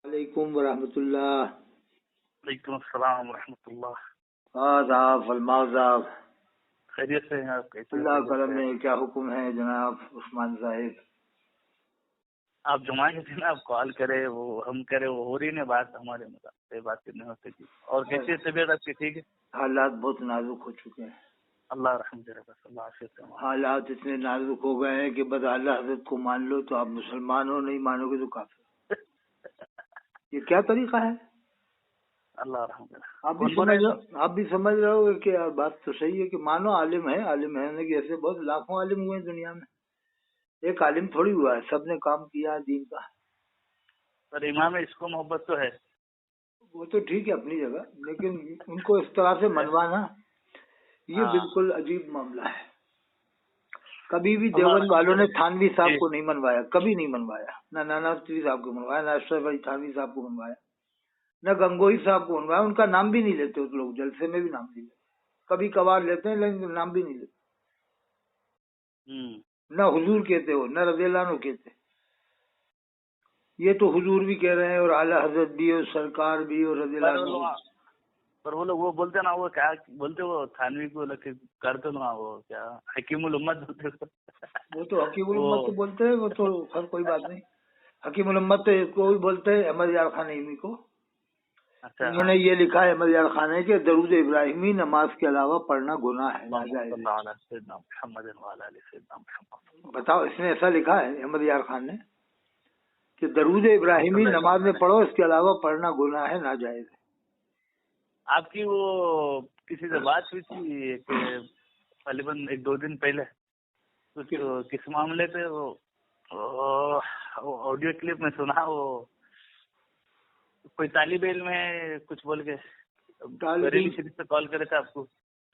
علیکم ورحمۃ اللہ۔ وعلیکم السلام ورحمۃ اللہ۔ آداب فرماؤ صاحب۔ خیریت سے ہیں آپ؟ کیسے؟ اللہ کرم ہے، کیا حکم ہے جناب عثمان صاحب؟ آپ جمعہ کے دن آپ کال کرے، وہ ہم کرے، وہ ہو رہی نہیں بات ہمارے مطلب بات نہیں ہوتی تھی۔ اور کیسی طبیعت آپ کی؟ ٹھیک ہے؟ حالات بہت نازک ہو چکے ہیں۔ اللہ رحم کرے، بس اللہ عافیت سے۔ حالات اتنے نازک ہو گئے ہیں کہ بس اعلیٰ حضرت کو مان لو تو آپ مسلمان ہو، نہیں مانو گے تو کافر۔ یہ کیا طریقہ ہے؟ اللہ رحم کرے۔ آپ بھی سمجھ رہے ہو کہ یار بات تو صحیح ہے کہ مانو عالم ہے، عالم ہے کہ ایسے بہت لاکھوں عالم ہوئے ہیں دنیا میں، ایک عالم تھوڑی ہوا ہے، سب نے کام کیا دین کا۔ پر امام اس کو محبت تو ہے، وہ تو ٹھیک ہے اپنی جگہ، لیکن ان کو اس طرح سے منوانا یہ بالکل عجیب معاملہ ہے۔ کبھی بھی دیوبند والوں نے تھانوی صاحب کو نہیں منوایا، کبھی نہیں منوایا، نہ نانا اشرف صاحب کو منوایا، نہ اشرف علی تھانوی صاحب کو منوایا، نہ گنگوئی صاحب کو منوایا۔ ان کا نام بھی نہیں لیتے، اس لوگ جلسے میں بھی نام نہیں لیتے، کبھی کبھار لیتے ہیں لیکن نام بھی نہیں لیتے۔ نہ حضور کہتے ہو، نہ رضی اللہ عنہ کہتے، یہ تو حضور بھی کہہ رہے ہیں اور اعلیٰ حضرت بھی اور سرکار بھی اور رضی اللہ عنہ۔ پر وہ لوگ وہ بولتے نا، وہ کیا بولتے، وہ تھانوی کو کرتے نا، وہ کیا حکیم الامت بولتے۔ وہ تو حکیم الامت تو بولتے ہیں، وہ تو خیر کوئی بات نہیں۔ حکیم الامت تو کو بھی بولتے ہیں، احمد یار خان نعیمی کو۔ انہوں نے یہ لکھا ہے احمد یار خان کہ درود ابراہیمی نماز کے علاوہ پڑھنا گناہ ہے، ناجائز ہے۔ بتاؤ، اس نے ایسا لکھا ہے احمد یار خان نے کہ درود ابراہیمی نماز میں پڑھو، اس کے علاوہ پڑھنا گناہ ہے، ناجائز ہے۔ آپ کی وہ کسی سے بات ہوئی تھی غالباً 1-2 دن پہلے، کس معاملے پہ؟ وہ آڈیو کلپ میں سنا، وہ کوئی طالب علم ہے کچھ بول کے بریلی شریف سے کال کرے تھے آپ کو،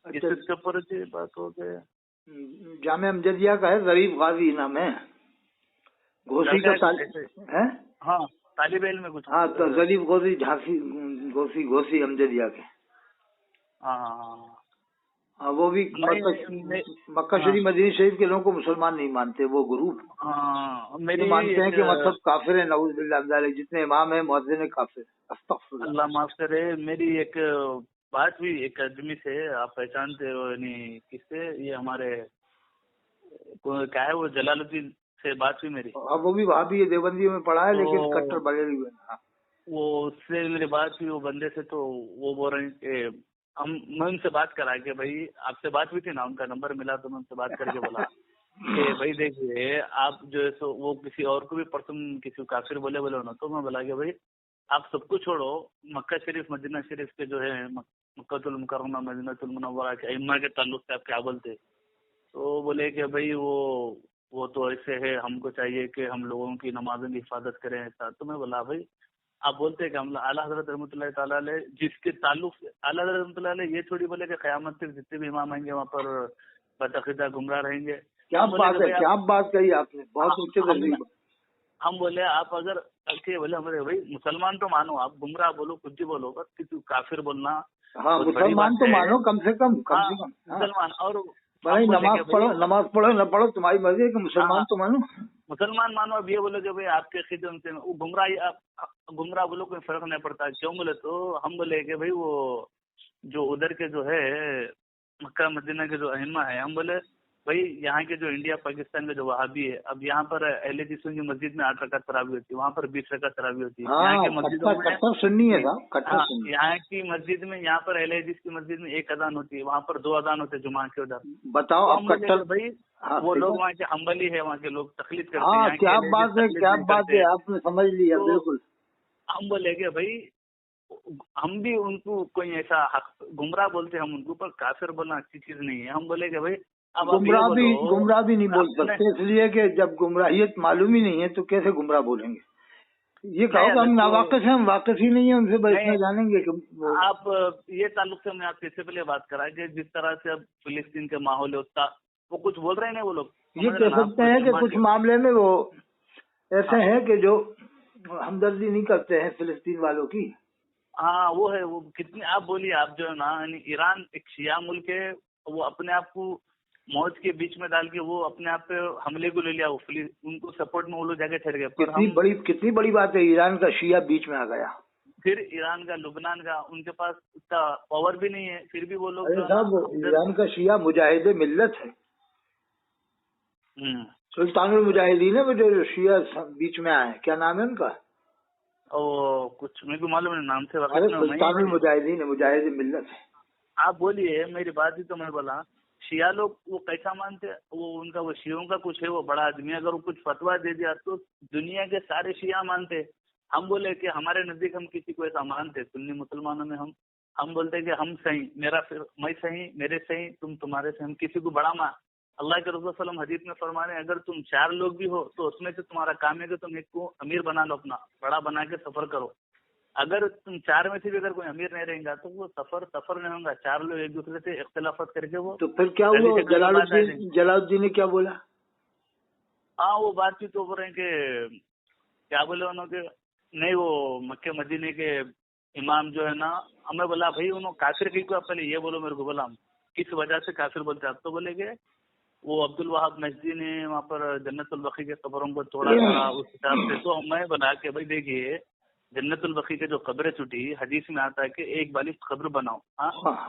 اس کے اوپر بات ہو گئی۔ جامعہ امجدیہ کا ہے، ظریف غازی نام ہے، گھوسی کا ہے۔ ہاں طالب علم میں کچھ، ہاں تو ظریف غازی جھانسی گھوسی امجدیہ کے۔ ہاں وہ بھی مکہ شریف مدینہ شریف کے لوگوں کو مسلمان نہیں مانتے، وہ گروپ مانتے ہیں کہ مطلب کافر ہے، نعوذ باللہ من ذالک، جتنے امام ہیں مؤذن کافر۔ استغفر اللہ معاف کرے۔ میری ایک بات ہوئی ایک آدمی سے، آپ پہچانتے ہو یعنی کس سے؟ یہ ہمارے کیا ہے، وہ جلال الدین سے بات ہوئی میری۔ وہ بھی وہاں بھی دیوبندیوں میں پڑھا ہے لیکن کٹر بغیر ہوئے۔ وہ اس سے میری بات ہوئی وہ بندے سے، تو وہ بول رہے ہیں کہ میں ان سے بات کرا کہ بھائی آپ سے بات ہوئی تھی نا، ان کا نمبر ملا تو میں ان سے بات کر کے بولا کہ بھائی دیکھیے آپ جو ہے سو وہ کسی اور کو بھی پرسن کسی کافر بولے نا، تو میں بولا کہ بھائی آپ سب کو چھوڑو، مکہ شریف مدینہ شریف کے جو ہے مکہ المکرمہ مدینہ المنورہ کے ائمہ کے تعلق سے آپ کیا بولتے؟ تو بولے کہ بھائی وہ تو ایسے ہے، ہم کو چاہیے کہ ہم لوگوں کی نمازوں کی حفاظت کریں ایسا۔ تو میں بولا بھائی آپ بولتے ہیں کہ ہم اعلیٰ حضرت رحمۃ اللہ تعالیٰ علیہ جس کے تعلق سے اعلیٰ حضرت رحمۃ اللہ علیہ یہ تھوڑی بولے کہ قیامت تک جتنے بھی امام آئیں گے وہاں پر بدعقیدہ گمراہ رہیں گے۔ کیا بات ہے، کیا بات کہی آپ نے، بہت اونچے درجے۔ ہم بولے آپ اگر بولے ہمارے بھائی مسلمان تو مانو، آپ گمراہ بولو کچھ بھی بولو، بس کسی کافر بولنا، ہاں مسلمان تو مانو کم سے کم مسلمان۔ اور نماز پڑھو نہ پڑھو تمہاری مرضی ہے، کہ مسلمان تو مانو، مسلمان مانو۔ اب یہ بولے کہ بھائی آپ کے خدم سے وہ گمراہ بولو کوئی فرق نہیں پڑتا، کیوں بولے تو ہم بولے کہ بھائی وہ جو ادھر کے جو ہے مکہ مدینہ کے جو ائمہ ہے، ہم بولے بھائی یہاں کے جو انڈیا پاکستان کے جو وہابی ہے، اب یہاں پر اہل حدیث کی مسجد میں 8 رکعت تراویح ہوتی ہے، وہاں پر 20 رکعت تراویح ہوتی ہے۔ یہاں کی مسجدوں میں یہاں کی مسجد میں، یہاں پر اہل حدیث کی مسجد میں 1 اذان ہوتی ہے، وہاں پر 2 اذان ہوتے ہیں جمعہ کے ادھر۔ بتاؤ بھائی وہ لوگ وہاں کے حنبلی ہے، وہاں کے لوگ تقلید کرتے ہیں۔ ہاں کیا بات ہے، کیا بات ہے، آپ نے سمجھ لیا بالکل۔ ہم بولے کہ بھائی ہم بھی ان کو کوئی ایسا گمراہ بولتے ہیں، ہم ان کو، پر کافر بولنا اچھی چیز نہیں ہے۔ ہم بولے کہ بھائی گمراہ بھی نہیں بول سکتے، اس لیے کہ جب گمراہیت معلوم ہی نہیں ہے تو کیسے گمراہ بولیں گے؟ یہ کہو کہ ہم ناواقف ہیں، ہم واقف ہی نہیں ہیں ان سے، بچنا جانیں گے کہ آپ یہ تعلق سے میں آپ سے پہلے بات کرا کہ جس طرح سے اب فلسطین کے ماحول ہے وہ کچھ بول رہے ہیں، وہ لوگ یہ کہہ سکتے ہیں کہ کچھ معاملے میں وہ ایسے ہیں کہ جو ہمدردی نہیں کرتے ہیں فلسطین والوں کی۔ ہاں وہ ہے، وہ کتنی آپ بولیے، آپ جو ہے نا ایران ایک شیعہ ملک ہے، وہ اپنے آپ کو موج کے بیچ میں ڈال کے وہ اپنے آپ پہ حملے کو لے لیا، وہ ان کو سپورٹ میں وہ لوگ جا کے ٹھہر گئے. کتنی بڑی بات ہے، ایران کا شیعہ بیچ میں آ گیا. پھر ایران کا، لبنان کا، ان کے پاس اتنا پاور بھی نہیں ہے، پھر بھی وہ لوگ صاحب ایران کا شیعہ مجاہد ملت ہے. سلطان المجاہدین ہے وہ جو شیعہ بیچ میں آئے، کیا نام ہے ان کا؟ کچھ میرے کو معلوم نہیں نام سے. سلطان المجاہدین ہے، مجاہد ملت ہے. آپ بولیے، میری بات ہی تو میں بولا. شیعہ لوگ وہ کیسا مانتے، وہ ان کا وہ شیعوں کا کچھ ہے، وہ بڑا آدمی اگر وہ کچھ فتویٰ دے دیا تو دنیا کے سارے شیعہ مانتے. ہم بولے کہ ہمارے نزدیک ہم کسی کو ایسا مانتے، سنی مسلمانوں میں ہم بولتے کہ ہم صحیح، میں صحیح، میرے صحیح، تمہارے صحیح، ہم کسی کو بڑا اللہ کے رسول صلی اللہ علیہ وسلم حدیث میں فرما رہے ہیں اگر تم 4 لوگ بھی ہو تو اس میں سے تمہارا کام ہے کہ تم ایک کو امیر بنا لو، اپنا بڑا بنا کے سفر کرو. اگر تم 4 میں سے بھی اگر کوئی امیر نہیں رہیں گا تو وہ سفر نہیں ہوگا. 4 لوگ ایک دوسرے سے اختلافات کر کے وہ تو پھر کیا ہوا؟ جلال الدین نے کیا بولا؟ ہاں وہ بات چیت تو بول رہے ہیں کہ کیا بولے انہوں کے نہیں، وہ مکہ مدینے کے امام جو ہے نا، ہمیں بولا بھائی انہوں کافر کی کو پہلے یہ بولو میرے کو، بولا ہم کس وجہ سے کافر بولتے. اب تو بولے کہ وہ عبد الوہاب نجدی نے وہاں پر جنت البقیع کے قبروں کو توڑا تھا اس حساب سے. تو میں بنا کے بھائی دیکھیے جنت البقیع کے جو قبریں ٹوٹی، حدیث میں آتا ہے کہ ایک بالغ قبر بناؤ.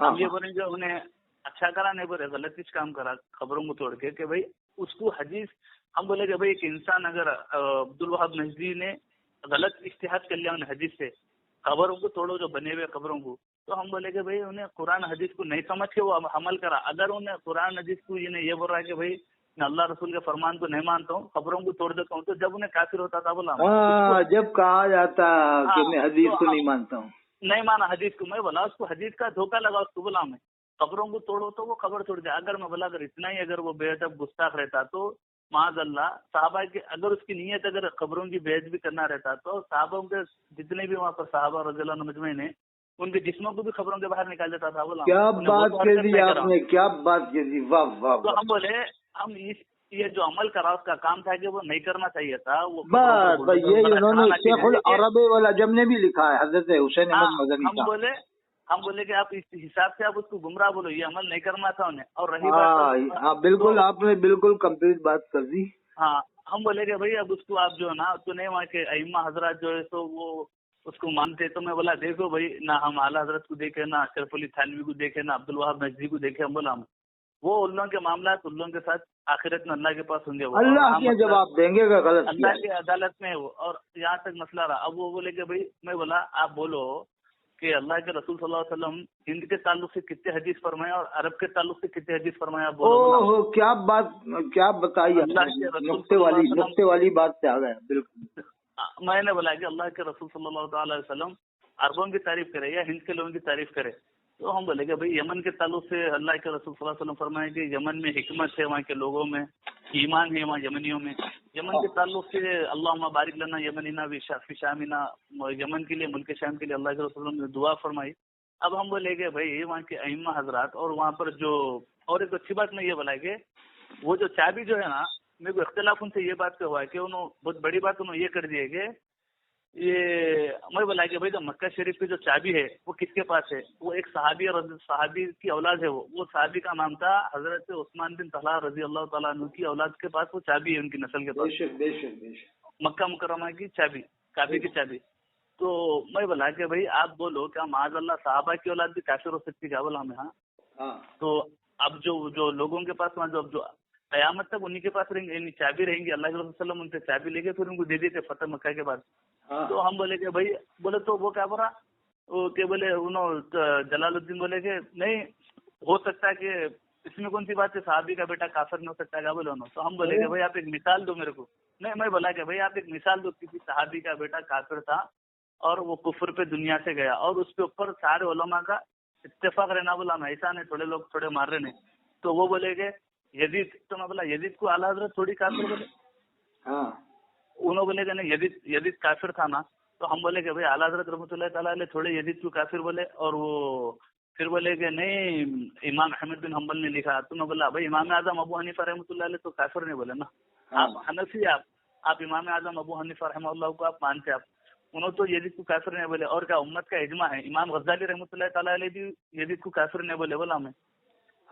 ہم یہ بولیں گے انہیں اچھا کرا، نہیں بولے غلط کچھ کام کرا قبروں کو توڑ کے کہ بھائی اس کو حدیث. ہم بولے کہ بھائی ایک انسان اگر عبد الوہاب نجدی نے غلط اجتہاد کر لیا انہیں حدیث سے قبروں کو توڑو جو بنے ہوئے قبروں کو، تو ہم بولے کہ بھائی انہیں قرآن حدیث کو نہیں سمجھ کے وہ عمل کرا. اگر انہیں قرآن حدیث کو یہ بول رہا ہے کہ بھائی میں اللہ رسول کے فرمان کو نہیں مانتا ہوں، قبروں کو توڑ دیتا ہوں، تو جب انہیں کافر ہوتا تھا بولا جب کہا جاتا کہ میں حدیث کو نہیں مانتا ہوں، نہیں مانا حدیث کو. میں بولا اس کو حدیث کا دھوکہ لگا، اس کو بولا میں قبروں کو توڑو تو وہ قبر توڑ دیا. اگر میں بولا اگر اتنا ہی اگر وہ بے ادب گستاخ رہتا تو معاذ اللہ صحابہ کے اگر اس کی نیت اگر قبروں کی بے ادبی کرنا رہتا تو صحابوں کے جتنے بھی وہاں پر صحابہ رضی اللہ عنہ مجمعین ہیں ان کے جسموں کو بھی خبروں کے باہر نکال دیتا تھا. بولا کیا بات کر دی آپ نے، کیا بات کر دی، واہ واہ. تو ہم بولے ہم یہ جو عمل کرا اس کا کام تھا کہ وہ نہیں کرنا چاہیے تھا. وہ یہ انہوں نے شیخ العرب والعجم نے بھی لکھا ہے، حضرت حسین احمد مدنی کا. ہم بولے کہ آپ اس حساب سے آپ اس کو گمراہ بولو، یہ عمل نہیں کرنا تھا انہیں. اور رہی بات بالکل آپ نے بالکل کمپلیٹ بات کر دی. ہاں ہم بولے کہ بھائی اب اس کو آپ جو ہے نا تو نہیں وہاں کے ائمہ حضرات جو ہے تو وہ اس کو مانتے. تو میں بولا دیکھو بھائی نہ ہم اعلیٰ حضرت کو دیکھے، نہ اشرف علی تھانوی کو دیکھے، نہ عبد الوہاب نجدی کو دیکھے. ہم بولا وہ ان لوگوں کے معاملات ان لوگوں کے ساتھ آخرت میں اللہ کے پاس ہوں گے، وہ اللہ کے جواب دیں گے. غلط اللہ کی عدالت میں وہ. اور یہاں تک مسئلہ رہا. اب وہ بولے کہ بھائی میں بولا آپ بولو کہ اللہ کے رسول صلی اللہ علیہ وسلم ہند کے تعلق سے کتنے حدیث فرمایا اور عرب کے تعلق سے کتنے حدیث فرمایا. کیا بات، کیا بتائیے، نقطے والی بات سے آ گیا. بالکل میں نے بولا کہ اللہ کے رسول صلی اللہ تعالی علیہ وسلم عربوں کی تعریف کرے یا ہند کے لوگوں کی تعریف کرے. تو ہم بولے کہ بھائی یمن کے تعلق سے اللہ کے رسول صلی اللہ علیہ وسلم فرمائے کہ یمن میں حکمت ہے، وہاں کے لوگوں میں ایمان ہے، وہاں یمنیوں میں. یمن کے تعلق سے اللہم بارک لنا یمننا فی شامنا، یمن کے لیے ملک شام کے لیے اللہ کے رسول نے دعا فرمائی. اب ہم بولے کہ بھائی وہاں کے ائمہ حضرات اور وہاں پر جو اور ایک اچھی بات میں یہ بولا کہ وہ جو چابی جو ہے نا، میرے کو اختلاف ان سے یہ بات پہ ہوا ہے کہ انہوں بہت بڑی بات انہوں یہ کر دی ہے کہ یہ میں بولا کہ بھائی جو مکہ شریف کی جو چابی ہے وہ کس کے پاس ہے؟ وہ ایک صحابی کی اولاد ہے. وہ صحابی کا نام تھا حضرت عثمان بن طلحہ رضی اللہ تعالیٰ عنہ کی اولاد کے پاس وہ چابی ہے، ان کی نسل کے پاس مکہ مکرمہ کی چابی، کعبے کی چابی. تو میں بولا کہ بھائی آپ بولو کیا معاذ اللہ صحابہ کی اولاد بھی کافر ہو سکتی کیا؟ بولا ہمیں ہاں. تو اب جو لوگوں کے پاس جو قیامت تک انہی کے پاس رہیں گے، چابی رہیں گی. اللہ کے رسول صلی اللہ علیہ وسلم ان سے چابی لے کے پھر ان کو دے دیتے فتح مکہ کے بعد. تو ہم بولے کہ بھائی بولے تو وہ کیا بولا کہ بولے انہوں جلال الدین بولے کہ نہیں ہو سکتا ہے کہ اس میں کون سی بات ہے، صحابی کا بیٹا کافر نہیں ہو سکتا کیا بولے انہوں. تو ہم بولے کہ بھائی آپ ایک مثال دو میرے کو. نہیں میں بولا کہ بھائی آپ ایک مثال دو، کسی صحابی کا بیٹا کافر تھا اور وہ کفر پہ دنیا سے گیا اور اس کے اوپر سارے علماء کا اتفاق رہنا. بولا ہم ایسا نہیں تھوڑے لوگ تھوڑے مار رہے نہیں. تو وہ بولے کہ یزید. تو میں بولا یزید کو اعلیٰ حضرت تھوڑی کافر بولے. انہوں بولے کہ نہیں یزید کافر تھا نا. تو ہم بولے کہ بھائی اعلیٰ حضرت رحمۃ اللہ تعالیٰ علیہ تھوڑے یزید کو کافر بولے. اور وہ پھر بولے کہ نہیں امام احمد بن حنبل نے لکھا. تو میں بولا بھائی امام اعظم ابو حنیفہ رحمۃ اللہ علیہ تو کافر نہیں بولے نا. آپ حنفی آپ امام اعظم ابو حنیفہ رحمہ اللہ کو آپ مانتے. آپ انہوں تو یزید کو کافر نہیں بولے. اور کیا امت کا اجماع ہے، امام غزالی رحمۃ اللہ تعالیٰ علیہ بھی یزید کو کافر نہیں بولے. بولا ہمیں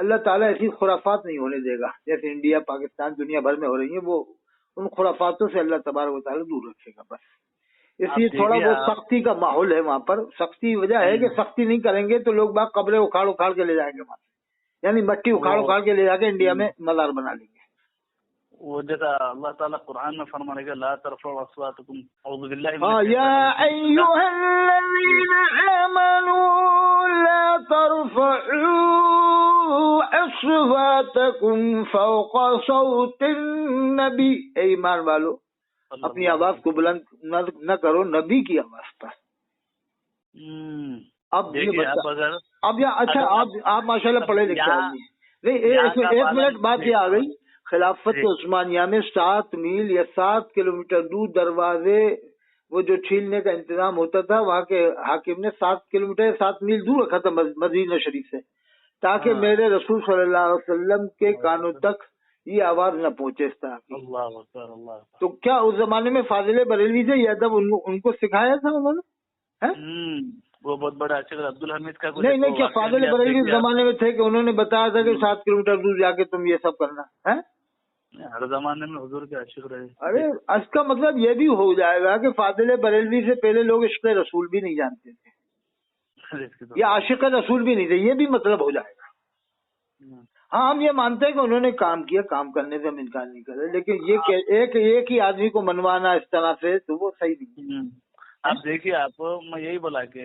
اللہ تعالیٰ ایسی خرافات نہیں ہونے دے گا جیسے انڈیا پاکستان دنیا بھر میں ہو رہی ہیں، وہ ان خرافاتوں سے اللہ تبارک و تعالیٰ دور رکھے گا بس. اس لیے تھوڑا بہت سختی کا ماحول ہے وہاں پر. سختی وجہ ہے کہ سختی نہیں کریں گے تو لوگ باغ قبریں اکھاڑ اکھاڑ کے لے جائیں گے وہاں سے، یعنی مٹی اکھاڑ اکھاڑ کے لے جا کے انڈیا میں مزار بنا لیں گے. وہ جیسا اللہ تعالیٰ قرآن میں فرمانے کے لا ترفعوا اصواتکم اعوذ باللہ یا ایھا الذین آمنوا لا ترفعوا اصواتکم فوق صوت النبی. اے ایمان والو اپنی آواز کو بلند نہ کرو نبی کی آواز پر. اب اچھا آپ ماشاءاللہ پڑھے لکھے آدمی. نہیں ایک منٹ بات یہ آ گئی، خلافت عثمانیہ میں 7 میل یا 7 کلومیٹر دور دروازے وہ جو چھیلنے کا انتظام ہوتا تھا، وہاں کے حاکم نے 7 کلومیٹر 7 میل دور رکھا تھا مدینہ شریف سے، تاکہ میرے رسول صلی اللہ علیہ وسلم کے کانوں تک یہ آواز نہ پہنچے اس طرح کی. تو کیا اس زمانے میں فاضل بریلوی سے یہ ادب ان کو سکھایا تھا انہوں نے؟ وہ بہت بڑا اچھا عبدالحمید کا نہیں کیا فاضل بریلوی اس زمانے میں تھے کہ انہوں نے بتایا تھا کہ 7 کلومیٹر دور جا کے تم یہ سب کرنا ہے؟ ہر زمانے میں حضور کے عاشق رہے. ارے اس کا مطلب یہ بھی ہو جائے گا کہ فاضل بریلوی سے پہلے لوگ عشق رسول بھی نہیں جانتے تھے یا عاشق رسول بھی نہیں تھے، یہ بھی مطلب ہو جائے گا. ہاں ہم یہ مانتے ہیں کہ انہوں نے کام کیا، کام کرنے سے ہم انکار نہیں کر رہے، لیکن یہ کہ ایک ہی آدمی کو منوانا اس طرح سے تو وہ صحیح نہیں. اب دیکھیے آپ، میں یہی بولا کہ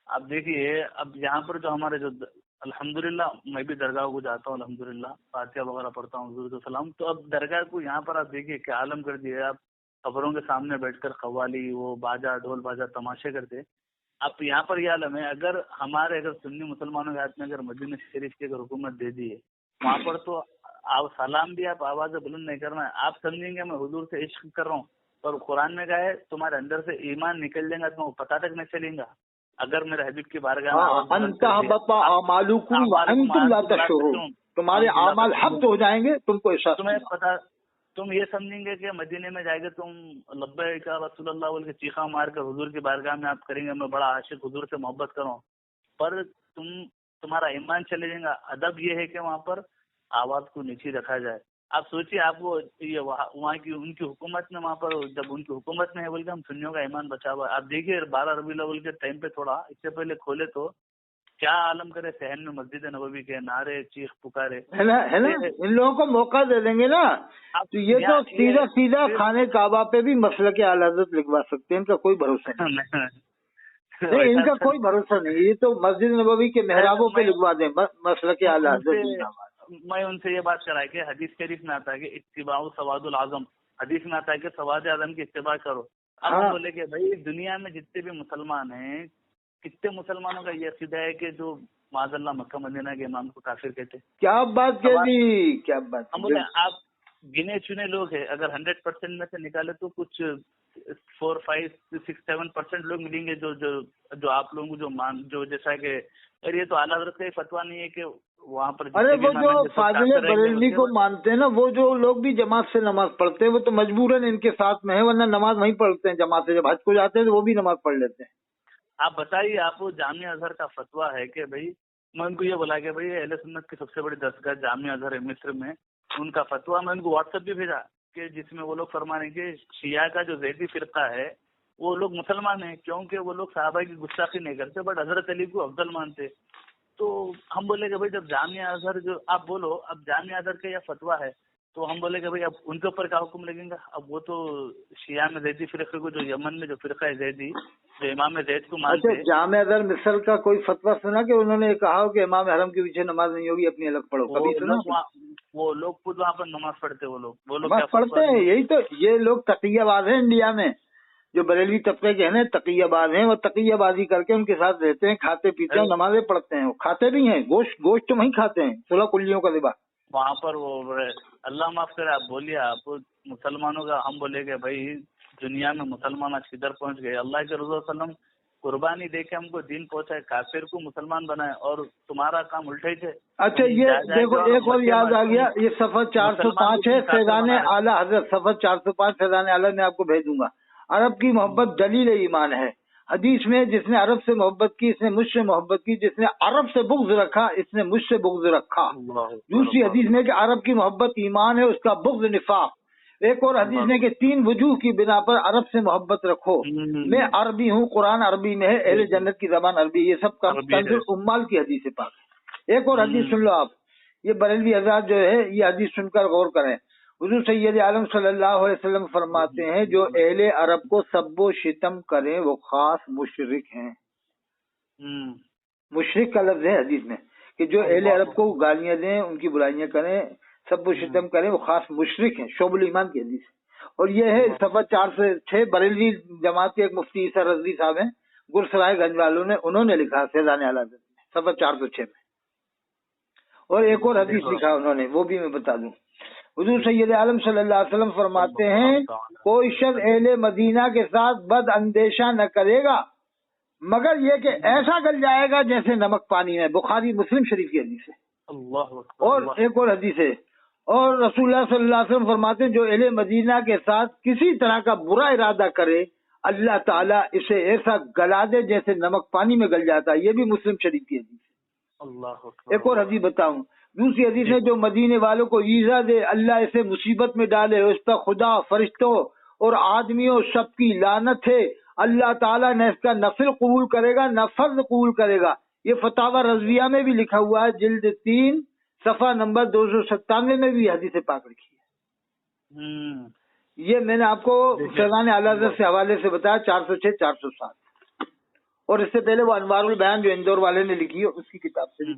اب دیکھیے اب یہاں پر جو ہمارے جو الحمدللہ میں بھی درگاہ کو جاتا ہوں، الحمدللہ فاتحہ وغیرہ پڑھتا ہوں حضور کے سلام. تو اب درگاہ کو یہاں پر آپ دیکھیے کیا عالم کر دیے. آپ قبروں کے سامنے بیٹھ کر قوالی، وہ باجا ڈھول باجا تماشے کرتے. اب یہاں پر یہ عالم ہے، اگر سنی مسلمانوں کے ہاتھ میں اگر مدینہ شریف کی اگر حکومت دے دی ہے وہاں پر، تو آپ سلام بھی آپ آواز بلند نہیں کرنا ہے. آپ سمجھیں گے میں حضور سے عشق کر رہا ہوں، اور قرآن میں کہا ہے تمہارے اندر سے ایمان نکل جائے گا تو پتہ تک نہیں چلیں گا. اگر میرے حبیب کی بارگاہ تمہارے اعمال حبط ہو جائیں گے، تم کو احساس تمہیں پتا، تم یہ سمجھیں گے کہ مدینے میں جائے گے تم لبیک یا رسول اللہ بول کے چیخا مار کر حضور کی بارگاہ میں آپ کریں گے میں بڑا عاشق حضور سے محبت کروں، پر تمہارا ایمان چلے جائے گا. ادب یہ ہے کہ وہاں پر آواز کو نیچے رکھا جائے. آپ سوچیے، آپ کو یہ وہاں کی ان کی حکومت میں وہاں پر جب ان کی حکومت میں ہے بول کے ہم سنیوں کا ایمان بچا ہوا ہے. آپ دیکھیے 12 ربیع الاول کے ٹائم پہ تھوڑا اس سے پہلے کھولے تو کیا عالم کرے، صحن میں مسجد نبوی کے نعرے چیخ پکارے ہے نا. ان لوگوں کو موقع دے دیں گے نا تو یہ تو سیدھا خانے کعبہ پہ بھی مسلک اعلی حضرت لکھوا سکتے ہیں. ان کا کوئی بھروسہ نہیں. ان کا کوئی بھروسہ نہیں. یہ تو مسجد نبوی کے محرابوں پہ لکھوا دیں مسلک اعلی حضرت. میں ان سے یہ بات کرا کہ حدیث شریف میں آتا ہے کہ اتباع سواد العظم، حدیث میں آتا ہے کہ سواد اعظم کی اتباع کرو. اب ہم بولے کہ بھائی دنیا میں جتنے بھی مسلمان ہیں، کتنے مسلمانوں کا یہ عقیدہ ہے کہ جو معاذ اللہ مکہ مدینہ کے امام کو کافر کہتے. کیا بات کہی، کیا بات. ہم بولے آپ گنے چنے لوگ ہیں، اگر 100% میں سے نکالے تو کچھ 4, 5, 6, 7% لوگ ملیں گے جو آپ لوگوں کو جو جیسا کہ یہ تو اعلیٰ حضرت کا فتویٰ نہیں ہے کہ وہاں پر. ارے وہ جو فاضل بریلوی کو مانتے ہیں نا، وہ جو لوگ بھی جماعت سے نماز پڑھتے ہیں وہ تو مجبوراً ان کے ساتھ میں ہے، ورنہ نماز وہیں پڑھتے ہیں جماعت سے. جب حج کو جاتے ہیں تو وہ بھی نماز پڑھ لیتے ہیں. آپ بتائیے، آپ کو جامعہ ازہر کا فتویٰ ہے کہ بھائی، میں ان کو یہ بولا کہ بھائی اہل سنت کی سب سے بڑی دستگاہ جامعہ ازہر ہے مصر میں، ان کا فتویٰ میں ان کو واٹس ایپ بھی بھیجا کہ جس میں وہ لوگ فرما رہے ہیں کہ شیعہ کا جو زیدی فرقہ ہے وہ لوگ مسلمان ہیں کیونکہ وہ لوگ صحابہ کی گستاخی نہیں کرتے بٹ حضرت علی کو افضل مانتے. تو ہم بولے کہ بھائی جب جامعہ ازہر جو آپ بولو، اب جامعہ ازہر کا یہ فتویٰ ہے تو ہم بولے کہ بھائی اب ان کے اوپر کیا حکم لگیں گا. اب وہ تو شیعہ میں زیدی فرقے کو، جو یمن میں جو فرقہ ہے زیدی، جو امام زید کو مانتے ہیں. جامعہ ازہر مصر کا کوئی فتویٰ سنا کہ انہوں نے کہا ہو کہ امام حرم کے پیچھے نماز نہیں ہوگی، اپنی الگ پڑھو؟ کبھی سنا؟ وہ لوگ خود وہاں پر نماز پڑھتے، وہ لوگ نماز پڑھتے ہیں. یہی تو یہ لوگ تقیہ باز ہیں انڈیا میں، جو بریلوی طبقے کے ہیں نا تقیہ باز ہیں. وہ تقیہ بازی کر کے ان کے ساتھ رہتے ہیں، کھاتے پیتے ہیں، نمازیں پڑھتے ہیں. وہ کھاتے بھی ہیں گوشت تو وہیں کھاتے ہیں، 16 کلیوں کا ذبح وہاں پر. وہ اللہ معاف کرے، آپ بولیے آپ مسلمانوں کا. ہم بولے کہ بھائی دنیا میں مسلمان آج کدھر پہنچ گئے. اللہ کے رسول صلی اللہ علیہ وسلم قربانی دے کے ہم کو دین پہنچائے، کافر کو مسلمان بنائے، اور تمہارا کام الٹا ہی تھے. اچھا یہ دیکھو ایک اور یاد آ گیا، یہ صفحہ 405 ہے فیضان اعلیٰ حضرت، صفحہ 405 فیضان اعلیٰ میں آپ کو بھیجوں گا. عرب کی محبت دلیل ایمان ہے. حدیث میں جس نے عرب سے محبت کی اس نے مجھ سے محبت کی، جس نے عرب سے بغض رکھا اس نے مجھ سے بغض رکھا۔ دوسری حدیث میں کہ عرب کی محبت ایمان ہے، اس کا بغض نفاق۔ ایک اور حدیث میں کہ 3 وجوہ کی بنا پر عرب سے محبت رکھو، میں عربی ہوں، قرآن عربی میں ہے، اہل جنت کی زبان عربی، یہ سب کنز الامال کی حدیث پاک ہے۔ ایک اور حدیث سن لو آپ، یہ بریلوی حضرات جو ہے یہ حدیث سن کر غور کریں۔ حضور سید عالم صلی اللہ علیہ وسلم فرماتے ہیں جو اہل عرب کو سب و شتم کریں وہ خاص مشرک ہیں۔ مشرک کا لفظ ہے حدیث میں کہ جو اہل عرب کو گالیاں دیں، ان کی برائیاں کریں، سب و شتم کریں، وہ خاص مشرک ہیں۔ شعب الایمان کی حدیث ہے، اور یہ ہے صفحہ 406۔ بریلوی جماعت کے ایک مفتی عیسیٰ رضوی صاحب ہیں، گرسرائے گنج والوں نے، انہوں نے لکھا فیضان اعلی حضرت میں صفحہ 406 میں، اور ایک اور حدیث لکھا انہوں نے، وہ بھی میں بتا دوں۔ حضور سید عالم صلی اللہ علیہ وسلم فرماتے ہیں کوئی شخص اہل مدینہ کے ساتھ بد اندیشہ نہ کرے گا مگر یہ کہ ایسا گل جائے گا جیسے نمک پانی میں۔ بخاری مسلم شریف کی حدیث ہے۔ اور ایک اور حدیث ہے، اور رسول اللہ صلی اللہ علیہ وسلم فرماتے ہیں جو اہل مدینہ کے ساتھ کسی طرح کا برا ارادہ کرے اللہ تعالیٰ اسے ایسا گلا دے جیسے نمک پانی میں گل جاتا ہے۔ یہ بھی مسلم شریف کی حدیث ہے۔ ایک اور حدیث بتاؤں، دوسری حدیث ہے جو مدینے والوں کو ایذا دے اللہ اسے مصیبت میں ڈالے، اس پر خدا، فرشتوں اور آدمیوں سب کی لعنت ہے، اللہ تعالیٰ نہ اس کا نفل قبول کرے گا نہ فرض قبول کرے گا۔ یہ فتاوی رضویہ میں بھی لکھا ہوا ہے، جلد 3 صفحہ نمبر 297 میں بھی حدیث پاک رکھی ہے۔ یہ میں نے آپ کو فیضان اعلی حضرت سے حوالے سے بتایا، 406 407، اور اس سے پہلے وہ انوار البیان جو اندور والے نے لکھی ہے اس کی کتاب سے بھی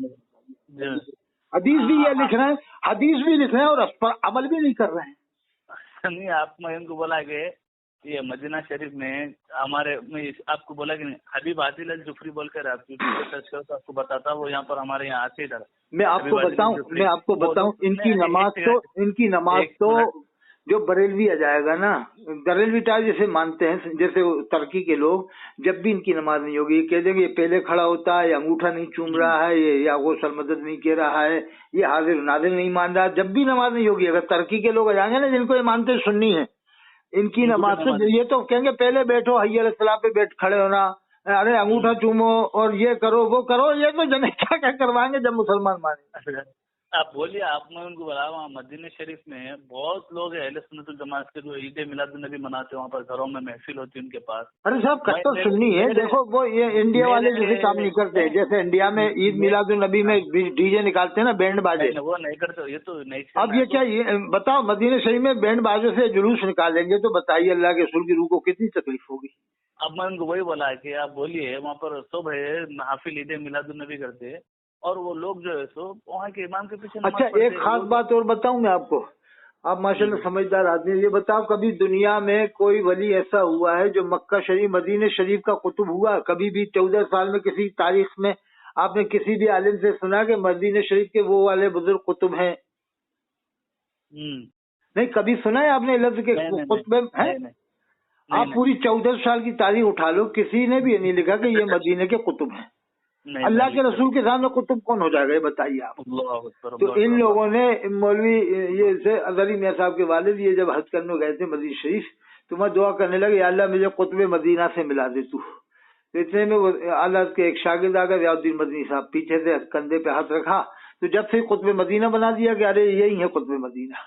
حدیث بھی یہ لکھ رہے ہیں، حدیث بھی لکھ رہے ہیں اور اس پر عمل بھی نہیں کر رہے ہیں۔ نہیں، آپ میں ان کو بولا کہ یہ مدینہ شریف میں ہمارے، میں آپ کو بولا کہ حبیب عادل الجفری بول کر آپ آپ کو بتاتا، وہ یہاں پر ہمارے یہاں آتے ادھر۔ میں آپ کو بتاؤں ان کی نماز تو جو بریلوی آ جائے گا نا، بریلوی ٹائپ جیسے مانتے ہیں، جیسے ترکی کے لوگ، جب بھی ان کی نماز نہیں ہوگی یہ کہہ دیں گے یہ پہلے کھڑا ہوتا ہے، یہ انگوٹھا نہیں چوم رہا ہے، یہ یا غسل مدد نہیں کہہ رہا ہے، یہ حاضر ناظر نہیں مان رہا، جب بھی نماز نہیں ہوگی۔ اگر ترکی کے لوگ آ جائیں گے نا جن کو یہ مانتے سنی ہے، ان کی نماز سے یہ تو کہیں گے پہلے بیٹھو، حی علی الصلاۃ پہ بیٹھ کھڑے ہونا، ارے انگوٹھا چومو اور یہ کرو وہ کرو، یہ تو جنے کیا کروائیں گے جب مسلمان مانیں۔ آپ بولیے، آپ میں ان کو بلا وہاں مدینہ شریف میں بہت لوگ ہیں اہل سنت الجماعت کے جو عید میلاد النبی مناتے ہیں، وہاں پر گھروں میں محفل ہوتی ہے ان کے پاس۔ ارے صاحب کٹر سنی ہے، دیکھو وہ یہ انڈیا والے جیسے کام نہیں کرتے، جیسے انڈیا میں عید میلاد النبی میں ڈی جے نکالتے ہیں نا، بینڈ باجے، وہ نہیں کرتے، یہ تو نہیں۔ اب یہ کیا بتاؤ، مدینہ شریف میں بینڈ باجے سے جلوس نکالیں گے تو بتائیے اللہ کے رسول کی روح کو کتنی تکلیف ہوگی۔ اب میں ان کو وہی بولا کہ آپ بولیے وہاں پر صبح محافل عید میلاد النبی کرتے ہیں، اور وہ لوگ جو ہے سو وہاں کے امام کے پیچھے نماز اچھا ایک خاص بات اور بتاؤں میں آپ کو، آپ ماشاءاللہ سمجھدار آدمی ہیں، یہ بتاؤ کبھی دنیا میں کوئی ولی ایسا ہوا ہے جو مکہ شریف مدینہ شریف کا قطب ہوا؟ کبھی بھی 14 سال میں کسی تاریخ میں آپ نے کسی بھی عالم سے سنا کہ مدینہ شریف کے وہ والے بزرگ قطب ہیں؟ نہیں کبھی سنا ہے آپ نے لفظ کے قطب ہیں؟ آپ پوری 14 سال کی تاریخ اٹھا لو، کسی نے بھی نہیں لکھا کہ یہ مدینہ کے قطب ہیں۔ اللہ کے رسول کے سامنے قطب کون ہو جائے گا یہ بتائیے آپ۔ تو ان لوگوں نے مولوی یہ اظہری میاں صاحب کے والد یہ جب حج کرنے گئے تھے مدینہ شریف تو میں دعا کرنے لگا یا اللہ مجھے قطب مدینہ سے ملا دے تو اتنے میں وہ اللہ کے ایک شاگرد آ گئے ضیاء الدین مدنی صاحب، پیچھے سے کندھے پہ ہاتھ رکھا تو جب سے قطب مدینہ بنا دیا کہ ارے یہی ہے قطب مدینہ۔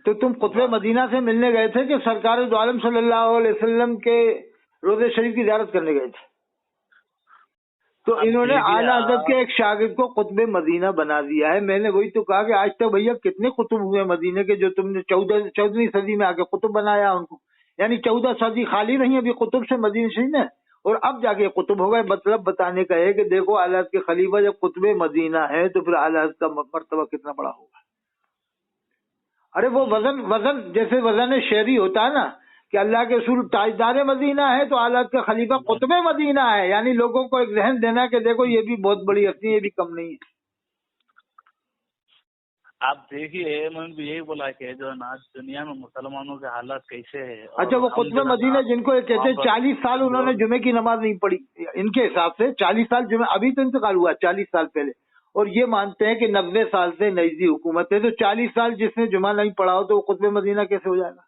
تو تم قطب مدینہ سے ملنے گئے تھے کہ سرکار دو عالم صلی اللہ علیہ وسلم کے روضے شریف کی زیارت کرنے گئے تھے؟ تو انہوں نے اعلیٰ حضرت کے ایک شاگرد کو قطب مدینہ بنا دیا ہے۔ میں نے وہی تو کہا کہ آج تک بھیا کتنے قطب ہوئے مدینہ کے جو تم نے 14ویں صدی میں آ کے قطب بنایا ان کو، یعنی 14 صدی خالی رہی ابھی قطب سے مدینہ شریف میں، اور اب جا کے قطب ہو گئے۔ مطلب بتانے کا ہے کہ دیکھو اعلیٰ حضرت کے خلیفہ جب قطب مدینہ ہے تو پھر اعلیٰ حضرت کا مرتبہ کتنا بڑا ہوگا۔ ارے وہ وزن جیسے وزن شعری ہوتا ہے نا کہ اللہ کے رسول تاجدار مدینہ ہے تو اعلیٰ کا خلیفہ قطب مدینہ ہے، یعنی لوگوں کو ایک ذہن دینا کہ دیکھو یہ بھی بہت بڑی ہستی ہے، یہ بھی کم نہیں ہے۔ آپ دیکھیے میں ان کو یہی بولا کہ جو آج دنیا میں مسلمانوں کے حالات کیسے ہیں۔ اچھا وہ قطب مدینہ جن کو کہتے ہیں 40 سال انہوں نے جمعے کی نماز نہیں پڑھی، ان کے حساب سے 40 سال جمعہ، ابھی تو انتقال ہوا 40 سال پہلے، اور یہ مانتے ہیں کہ 90 سال سے نجدی حکومت ہے، تو 40 سال جس نے جمعہ نہیں پڑھا ہو تو وہ قطب مدینہ کیسے ہو جائے گا؟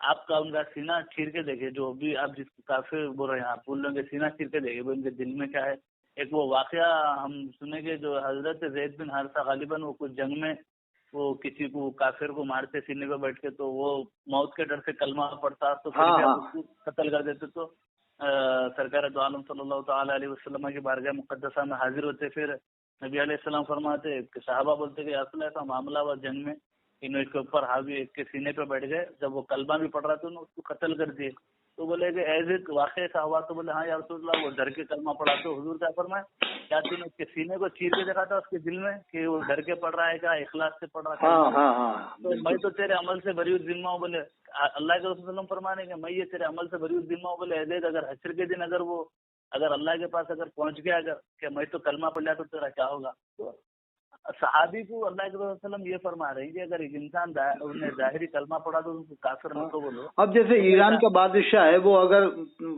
آپ کا ان کا سینہ چیر کے دیکھے، جو بھی آپ جس کافر بول رہے ہیں آپ بول رہے ہیں کہ سینہ چیر کے دیکھے وہ ان کے دل میں کیا ہے. ایک وہ واقعہ ہم سنیں گے جو حضرت زید بن حارثہ غالباً وہ کچھ جنگ میں وہ کسی کو کافر کو مارتے سینے پہ بیٹھ کے، تو وہ موت کے ڈر سے کلمہ پڑھتا تو پھر بھی آپ اس کو قتل کر دیتے. تو سرکار دو عالم صلی اللہ تعالی علیہ وسلم کی بارگاہ مقدسہ میں حاضر ہوتے، پھر نبی علیہ السلام فرماتے کہ صحابہ بولتے کہ اصل ایسا معاملہ ہوا جنگ میں، انہوں اس کے اوپر حاوی ایک کے سینے پہ بیٹھ گئے، جب وہ کلمہ بھی پڑھ رہا تھا انہوں اس کو قتل کر دیے. تو بولے کہ ایز ایک واقعہ ایسا ہوا، تو بولے ہاں یا رسول اللہ، وہ ڈر کے کلمہ پڑھا. تو حضور کیا فرمائے، کیا تم نے اس کے سینے کو چیر کے دیکھا تھا اس کے دل میں کہ وہ ڈر کے پڑھ رہا ہے کیا اخلاص سے پڑھ رہا ہے؟ تو میں تو تیرے عمل سے بری ذمہ ہوں. بولے اللہ کے رسول صلی اللہ علیہ وسلم فرمانے کہ میں یہ تیرے عمل سے بری ذمہ ہوں. بولے ایز اگر حشر کے دن اگر وہ اگر اللہ کے پاس اگر پہنچ گیا اگر کہ میں تو کلمہ پڑھ لیا تو تیرا کیا ہوگا. تو صحابی کو اللہ کے رسول صلی اللہ علیہ وسلم یہ فرما رہے ہیں کہ اگر ایک انسان نے ظاہری کلمہ پڑھا تو ان کو کافر مت بولو. اب جیسے ایران کا بادشاہ ہے وہ اگر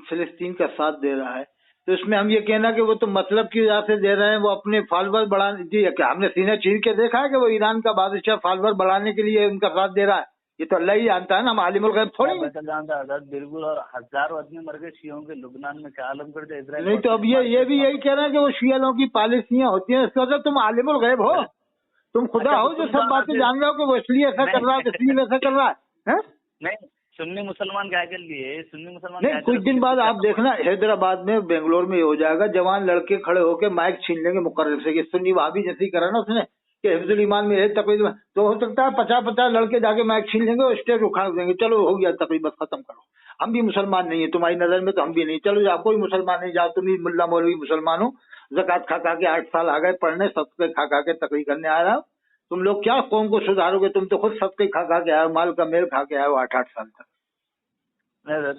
فلسطین کا ساتھ دے رہا ہے تو اس میں ہم یہ کہنا کہ وہ تو مطلب کی وجہ سے دے رہے ہیں، وہ اپنے فالوور بڑھانے جی کہ ہم نے سینہ چیر کے دیکھا ہے کہ وہ ایران کا بادشاہ فالوور بڑھانے کے لیے ان کا ساتھ دے رہا ہے. یہ تو اللہ ہی جانتا ہے نا، ہم عالم الغیب تھوڑی جانتا ہے بالکل. اور ہزاروں آدمی مر گئے شیعوں کے لبنان میں، کیا عالم کر دے اسرائیل. نہیں تو اب یہ بھی یہی کہہ رہے ہیں کہ وہ شیعوں کی پالیسیاں ہوتی ہیں، اس کا تم عالم الغیب ہو، تم خدا ہو جو سب باتیں جان رہے ہو کہ وہ اس لیے ایسا کر رہا ہے، اس لیے ایسا کر رہا ہے. نہیں سنی مسلمان کیا کر لیے، سنی مسلمان نہیں کچھ دن بعد آپ دیکھنا حیدرآباد میں بنگلور میں یہ ہو جائے گا، جوان لڑکے کھڑے ہو کے مائک چھین لیں گے مقرر سے کہ سنی وہابی جیسی کرا نا اس نے کہ حفظ الایمان میں تقریبا، تو ہو سکتا ہے 50 لڑکے جا کے مائک چھین لیں گے اور اسٹیج اکھاڑ دیں گے، چلو ہو گیا تقریبا ختم کرو. ہم بھی مسلمان نہیں ہیں تمہاری نظر میں تو ہم بھی نہیں، چلو جاؤ کوئی مسلمان نہیں، جاؤ تم بھی ملا مولوی مسلمان ہو، زکات کھا کے 8 سال آ گئے پڑھنے، صدقے کھا کے تقریر کرنے آ رہا ہو. تم لوگ کیا قوم کو سدھارو گے، تم تو خود صدقے کھا کے آئے ہو، مال کا میل کھا کے آئے ہو 8 سال تک.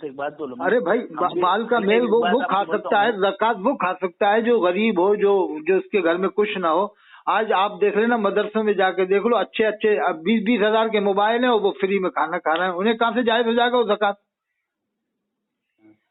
ایک بات بولو، ارے بھائی مال کا میل وہ کھا سکتا ہے، زکات وہ کھا سکتا ہے جو غریب ہو، جو اس کے گھر میں کچھ نہ ہو. آج آپ دیکھ لینا مدرسوں میں جا کے دیکھ لو، اچھے 20 ہزار کے موبائل ہیں وہ فری میں کھانا کھا رہے ہیں، انہیں کہاں سے جائز ہو جائے گا وہ زکات.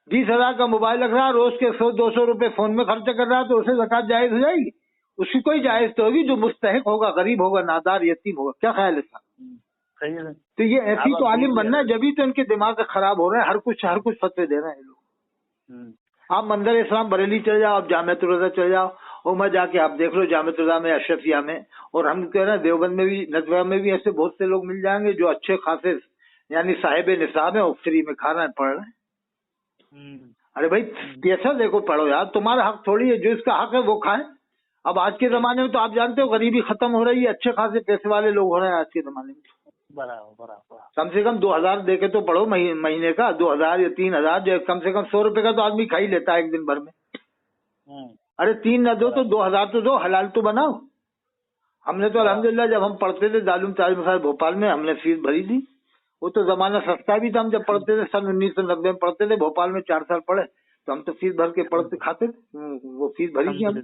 20 ہزار کا موبائل رکھ رہا ہے، روز کے 100-200 روپے فون میں خرچ کر رہا ہے، تو اسے زکات جائز ہو جائے گی؟ اس کی کوئی جائز تو ہوگی جو مستحق ہوگا، غریب ہوگا، نادار یتیم ہوگا. کیا خیال ہے صاحب؟ تو یہ ایسی تو عالم بننا ہے، جبھی تو ان کے دماغ خراب ہو رہے ہیں، ہر کچھ فتوے دے رہے ہیں لوگ. آپ منظر اسلام بریلی چل جاؤ، آپ جامعۃ الرضا چل جاؤ، اور میں جا کے آپ دیکھ لو جامعۃ الرضا میں، اشرفیہ میں، اور ہم کہہ رہے ہیں دیوبند میں بھی، ندوہ میں بھی ایسے بہت سے لوگ مل جائیں گے جو اچھے خاصے یعنی صاحب نصاب ہیں اور فری میں کھا رہے ہیں، پڑھ رہے ہیں. ارے بھائی پیسہ دیکھو پڑھو یار، تمہارا حق تھوڑی ہے، جو اس کا حق ہے وہ کھائیں. اب آج کے زمانے میں تو آپ جانتے ہو غریبی ختم ہو رہی ہے، اچھے خاصے پیسے والے لوگ ہو رہے ہیں آج کے زمانے میں. کم سے کم 2000 دے کے تو پڑھو مہینے کا، 2000 یا 3000، جو کم سے کم 100 روپے کا تو آدمی کھا ہی لیتا ہے ایک دن بھر میں. ارے 3 نہ دو تو 2000 تو دو، حلال تو بناؤ. ہم نے تو الحمدللہ جب ہم پڑھتے تھے دارالعلوم تاج محل بھوپال میں، ہم نے فیس بھری تھی. وہ تو زمانہ سستا بھی تھا، ہم جب پڑھتے تھے سن 1990 میں پڑھتے تھے بھوپال میں، 4 سال پڑھے تو ہم تو فیس بھر کے پڑھتے کھاتے تھے، وہ فیس بھری تھی ہم.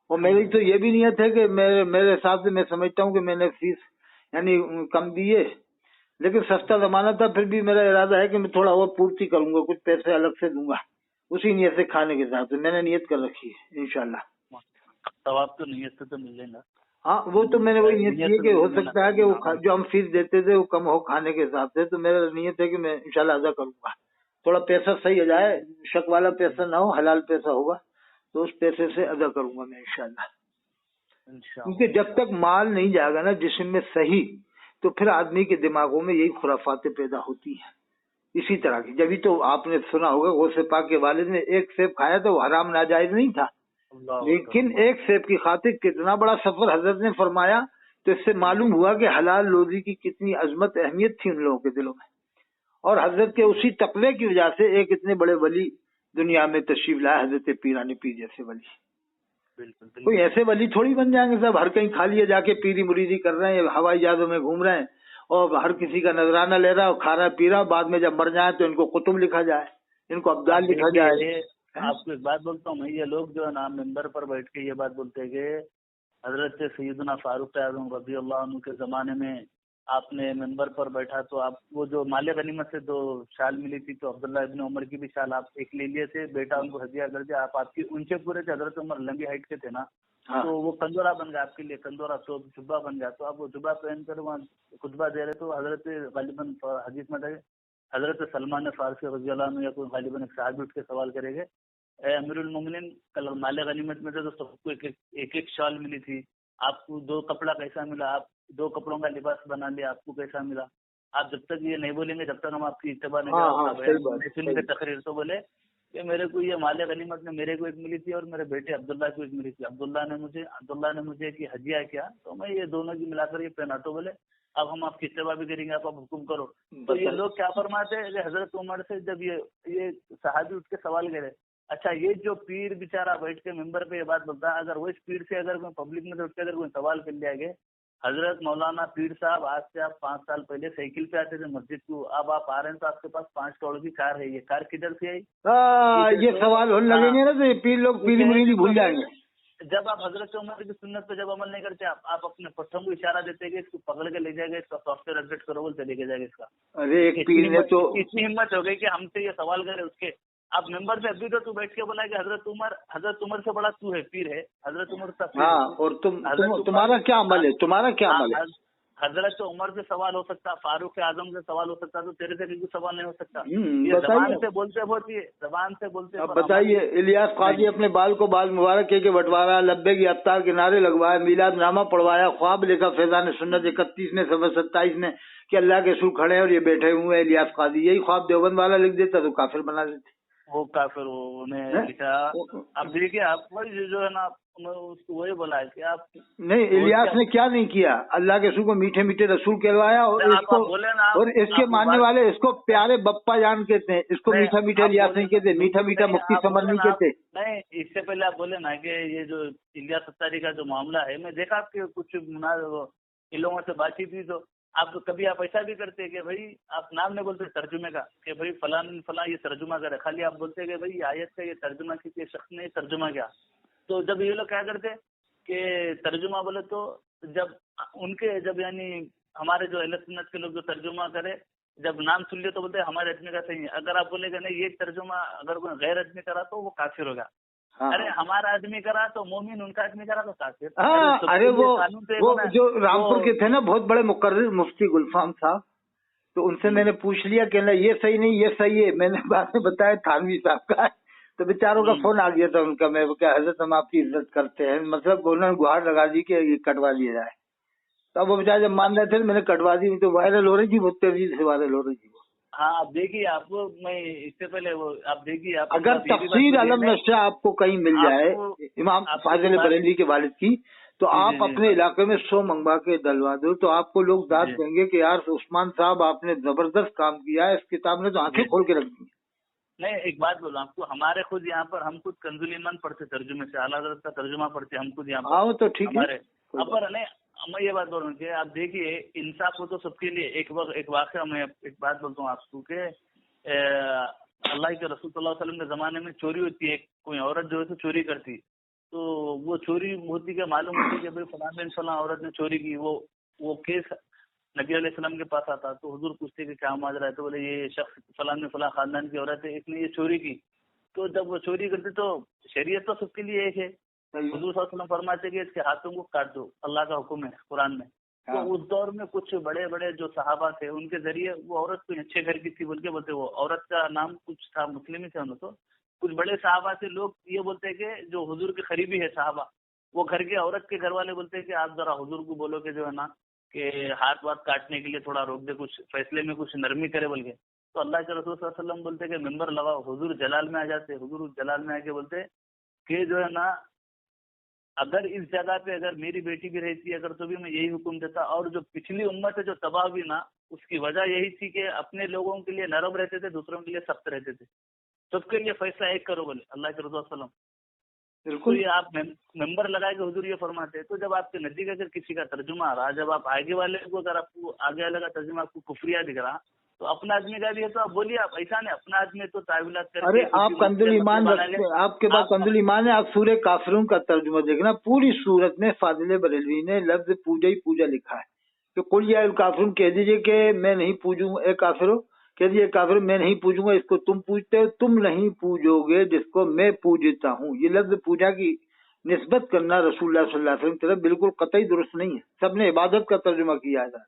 اور میری تو یہ بھی نیت ہے کہ میرے حساب سے میں سمجھتا ہوں کہ میں نے فیس یعنی کم دیے، لیکن سستا زمانہ تھا، پھر بھی میرا ارادہ ہے کہ میں تھوڑا اور پورتی کروں گا، کچھ پیسے الگ سے دوں گا اسی نیت سے کھانے کے ساتھ. میں نے نیت کر رکھی ہے انشاءاللہ. ثواب تو نیت سے تو ملے گا. ہاں وہ تو میں نے وہی نیت کی ہے کہ ہو سکتا ہے کہ وہ جو ہم فیس دیتے تھے وہ کم ہو کھانے کے حساب سے، تو میرا نیت ہے کہ میں انشاءاللہ ادا کروں گا. تھوڑا پیسہ صحیح ہو جائے، شک والا پیسہ نہ ہو، حلال پیسہ ہوگا تو اس پیسے سے ادا کروں گا میں انشاءاللہ. کیونکہ جب تک مال نہیں جائے گا نا جسم میں صحیح، تو پھر آدمی کے دماغوں میں یہی خرافاتیں پیدا ہوتی ہیں اسی طرح کی. جبھی تو آپ نے سنا ہوگا غوث پاک کے والد نے ایک سیب کھایا تو وہ حرام ناجائز نہیں تھا، لیکن ایک سیب کی خاطر کتنا بڑا سفر حضرت نے فرمایا. تو اس سے معلوم ہوا کہ حلال روزی کی کتنی عظمت اہمیت تھی ان لوگوں کے دلوں میں. اور حضرت کے اسی تقوی کی وجہ سے ایک اتنے بڑے ولی دنیا میں تشریف لائے، حضرت پیرانی پیر جیسے ولی. کوئی ایسے ولی تھوڑی بن جائیں گے صاحب، ہر کہیں کھا لیے جا کے پیری مریدی کر رہے ہیں، ہوائی جہازوں میں گھوم رہے ہیں اور ہر کسی کا نذرانہ لے رہا ہے، کھا رہا پی رہا، بعد میں جب مر جائیں تو ان کو قطب لکھا جائے، ان کو ابدال لکھا جائے. آپ کو ایک بات بولتا ہوں میں، یہ لوگ جو ہے نا ممبر پر بیٹھ کے یہ بات بولتے ہیں کہ حضرت سیدنا فاروق اعظم رضی اللہ عنہ کے زمانے میں آپ نے ممبر پر بیٹھا تو آپ وہ جو مال غنیمت سے 2 شال ملی تھی تو عبداللہ ابن عمر کی بھی شال آپ ایک لے لیے تھے، بیٹا ان کو ہدیہ کر دیا. آپ کی اونچے پورے تھے، حضرت عمر لمبی ہائٹ کے تھے نا، تو وہ کندورا بن گیا آپ کے لیے، کندورا تو جبہ بن گیا. تو آپ وہ جبہ پہن کر وہاں خطبہ دے رہے تو حضرت غالباً حدیث میں حضرت سلمان فارسی رضی اللہ عنہ یا کوئی غالباً ایک صحابی اٹھ کے سوال کرے گے، اے امیر المومنین، کل مال غنیمت میں تھے تو سب کو ایک ایک شال ملی تھی، آپ کو 2 کپڑا کیسا ملا؟ آپ 2 کپڑوں کا لباس بنا لیا، آپ کو کیسا ملا؟ آپ جب تک یہ نہیں بولیں گے جب تک ہم آپ کی اتباع نہیں کریں گے تقریر. تو بولے کہ میرے کو یہ مال غنیمت میں میرے کو ایک ملی تھی اور میرے بیٹے عبداللہ کو ایک ملی تھی. عبداللہ نے مجھے ایک ہدیہ کیا تو میں یہ دونوں کی ملا کر یہ پہنا. تو بولے اب ہم آپ کی اتباع بھی کریں گے، آپ حکم کرو. تو یہ لوگ کیا فرماتے ہیں کہ حضرت عمر سے جب یہ صحابی اٹھ کے سوال کرے، اچھا یہ جو پیر بیچارہ بیٹھ کے ممبر پہ یہ بات بولتا ہے، اگر وہ اس پیر سے اگر کوئی پبلک میں اٹھ کے اگر کوئی سوال کر لیا گیا، حضرت مولانا پیر صاحب آج سے آپ 5 سال پہلے سائیکل پہ آتے تھے مسجد کو، اب آپ آ رہے ہیں تو آپ کے پاس 5 کروڑ کی کار ہے، یہ کار کدھر سے آئی؟ یہ سوال ہونے لگیں گے نا تو یہ پیر لوگ پیلی مریدی بھول جائیں گے. جب آپ حضرت عمر کی سنت پہ جب عمل نہیں کرتے، آپ اپنے پٹھوں کو اشارہ دیتے کہ اس کو پکڑ کے لے جائے گا، اس کا سافٹ ویئر اپڈیٹ کرو بولتے لے کے جائے گا. اس کا ارے ایک پیر نے تو اتنی ہمت ہو گئی کہ ہم سے یہ سوال کرے اس کے. آپ ممبر سے ابھی تو بیٹھ کے بولا کہ حضرت عمر سے بڑا تو ہے، پیر ہے حضرت عمر کا. ہاں، اور تمہارا کیا عمل ہے؟ تمہارا کیا عمل ہے؟ حضرت عمر سے سوال ہو سکتا، فاروق اعظم سے سوال ہو سکتا، تو تیرے سے بھی کوئی سوال نہیں ہو سکتا. زبان سے بولتے بہت ہی زبان سے بولتے. اب بتائیے، الیاس قاضی اپنے بال کو بال مبارک کے بٹوارا، لبے کی افطار کے نعرے لگوایا، میلاد نامہ پڑھوایا، خواب لکھا فیضان سنت 31 نے صفحہ 27 نے کہ اللہ کے رسول کھڑے ہیں اور یہ بیٹھے ہوئے ہیں الیاس قاضی. یہی خواب دیوبند والا لکھ دیتا تو کافر بنا دیتے. وہ کافر انہیں لکھا. اب دیکھیے آپ جو ہے نا وہی بولا ہے کہ آپ نہیں، الیاس نے کیا نہیں کیا، اللہ کے رسول کو میٹھے میٹھے رسول کہلوایا اور اس کے ماننے والے اس کو پیارے بپا جان کہتے ہیں، اس کو میٹھا میٹھا الیاس نہیں کہتے، میٹھا میٹھا مفتی سمر نہیں کہتے. نہیں، اس سے پہلے آپ بولے نا کہ یہ جو الیاس ستاری کا جو معاملہ ہے، میں دیکھا آپ کے کچھ ان لوگوں سے بات چیت ہوئی تو آپ کبھی آپ ایسا بھی کرتے کہ بھائی آپ نام نہیں بولتے ترجمے کا کہ بھائی فلاں یہ ترجمہ کرے، خالی آپ بولتے کہ بھائی آیت کا یہ ترجمہ کسی شخص نے ترجمہ کیا. تو جب یہ لوگ کیا کرتے کہ ترجمہ بولے تو جب یعنی ہمارے جو اہل سنت کے لوگ جو ترجمہ کرے جب نام سن لے تو بولتے ہمارے آدمی کا صحیح ہے. اگر آپ بولے کہ نہیں یہ ترجمہ اگر کوئی غیر آدمی کرا تو وہ کافر ہوگا. ارے ہمارا آدمی کرا تو مومن، ان کا آدمی کرا تو کافر. ارے وہ جو رامپور کے تھے نا بہت بڑے مقرر مفتی گلفام صاحب، تو ان سے میں نے پوچھ لیا کہ یہ صحیح نہیں یہ صحیح ہے. میں نے بعد میں بتایا تھانوی صاحب کا ہے، تو بیچاروں کا فون آ گیا تھا ان کا. میں کیا حضرت ہم آپ کی عزت کرتے ہیں، مطلب انہوں نے گہار لگا دی کہ یہ کٹوا لیا جائے. تب وہ بیچارے جب مان رہے تھے میں نے کٹوا دی، تو وائرل ہو رہی تھی، بہت تیزی سے وائرل ہو رہی تھی. ہاں آپ دیکھیے، آپ کو میں اس سے پہلے آپ دیکھیے اگر تفسیر علم نشہ آپ کو کہیں مل جائے امام فاضل بریلوی کے والد کی، تو آپ اپنے علاقے میں 100 منگوا کے دلوا دو، تو آپ کو لوگ داد دیں گے کہ یار عثمان صاحب آپ نے زبردست کام کیا ہے، اس کتاب نے تو آنکھیں کھول کے رکھ دی. نہیں، ایک بات بولوں آپ کو، ہمارے خود یہاں پر ہم خود کنز الایمان پڑھتے ترجمے سے، اعلیٰ حضرت کا ترجمہ پڑھتے ہم خود یہاں پر. ہاں تو ٹھیک ہے. نہیں، میں یہ بات بول رہا ہوں کہ آپ دیکھیے انصاف ہو تو سب کے لیے. ایک واقعہ میں ایک بات بولتا ہوں آپ کو کہ اللہ کے رسول صلی اللہ علیہ وسلم کے زمانے میں چوری ہوتی ہے، کوئی عورت جو ہے تو چوری کرتی، تو وہ چوری ہوتی کہ معلوم ہوتی کہ بھائی فلاں عورت نے چوری کی. وہ کیس نبی علیہ السلام کے پاس آتا تو حضور پوچھتے کہ کیا ماجرا ہے، تو بولے یہ شخص فلاں خاندان کی عورت ہے، اس نے یہ چوری کی. تو جب وہ چوری کرتے تو شریعت تو سب کے لیے ایک ہے. حضور صلی اللہ علیہ وسلم فرماتے کہ اس کے ہاتھوں کو کاٹ دو، اللہ کا حکم ہے قرآن میں. تو اس دور میں کچھ بڑے بڑے جو صحابہ تھے ان کے ذریعے وہ عورت کوئی اچھے گھر کی تھی بول کے بولتے، وہ عورت کا نام کچھ تھا مسلم ہی تھا. تو کچھ بڑے صحابہ سے لوگ یہ بولتے کہ جو حضور کے قریبی ہے صحابہ، وہ گھر کے عورت کے گھر والے بولتے کہ آپ ذرا حضور کو بولو کہ جو ہے نا کہ ہاتھ واتھ کاٹنے کے لیے تھوڑا روک دے، کچھ فیصلے میں کچھ نرمی کرے بول کے. تو اللہ کے رسول صلی اللہ علیہ وسلم بولتے کہ ممبر لگاؤ. حضور جلال میں آ جاتے، حضور جلال میں آ کے بولتے کہ جو ہے نا اگر اس جگہ پہ اگر میری بیٹی بھی رہتی اگر تو بھی میں یہی حکم دیتا. اور جو پچھلی امت ہے جو تباہ ہوئی نا، اس کی وجہ یہی تھی کہ اپنے لوگوں کے لیے نرم رہتے تھے، دوسروں کے لیے سخت رہتے تھے. سب کے لیے فیصلہ ایک کرو بولے اللہ کے رسول صلی اللہ علیہ وسلم. بالکل یہ آپ ممبر لگائے کہ حضور یہ فرماتے. تو جب آپ کے نزدیک اگر کسی کا ترجمہ آ رہا، جب آپ آگے والے کو اگر آپ کو آگے والے کا ترجمہ آپ کو کفریہ دکھ رہا تو اپنا آدمی کا بھی ہے تو آپ بولیے. آپ ایسا نہیں اپنا آدمی تو تعویلات کر کے. ارے آپ کنز الایمان آپ کے پاس کنز الایمان ہے، آپ سورہ کافرون کا ترجمہ دیکھنا. پوری سورت میں فاضل بریلوی نے لفظ پوجا ہی پوجا لکھا ہے کہ قل یا الکافرون کہہ دیجئے کہ میں نہیں پوجوں گا، اے کافرو کہہ دیجئے کافر میں نہیں پوجوں گا اس کو تم پوجتے ہو، تم نہیں پوجو گے جس کو میں پوجتا ہوں. یہ لفظ پوجا کی نسبت کرنا رسول اللہ صلی اللہ علیہ وسلم کی طرف بالکل قطعی درست نہیں ہے. سب نے عبادت کا ترجمہ کیا ہے.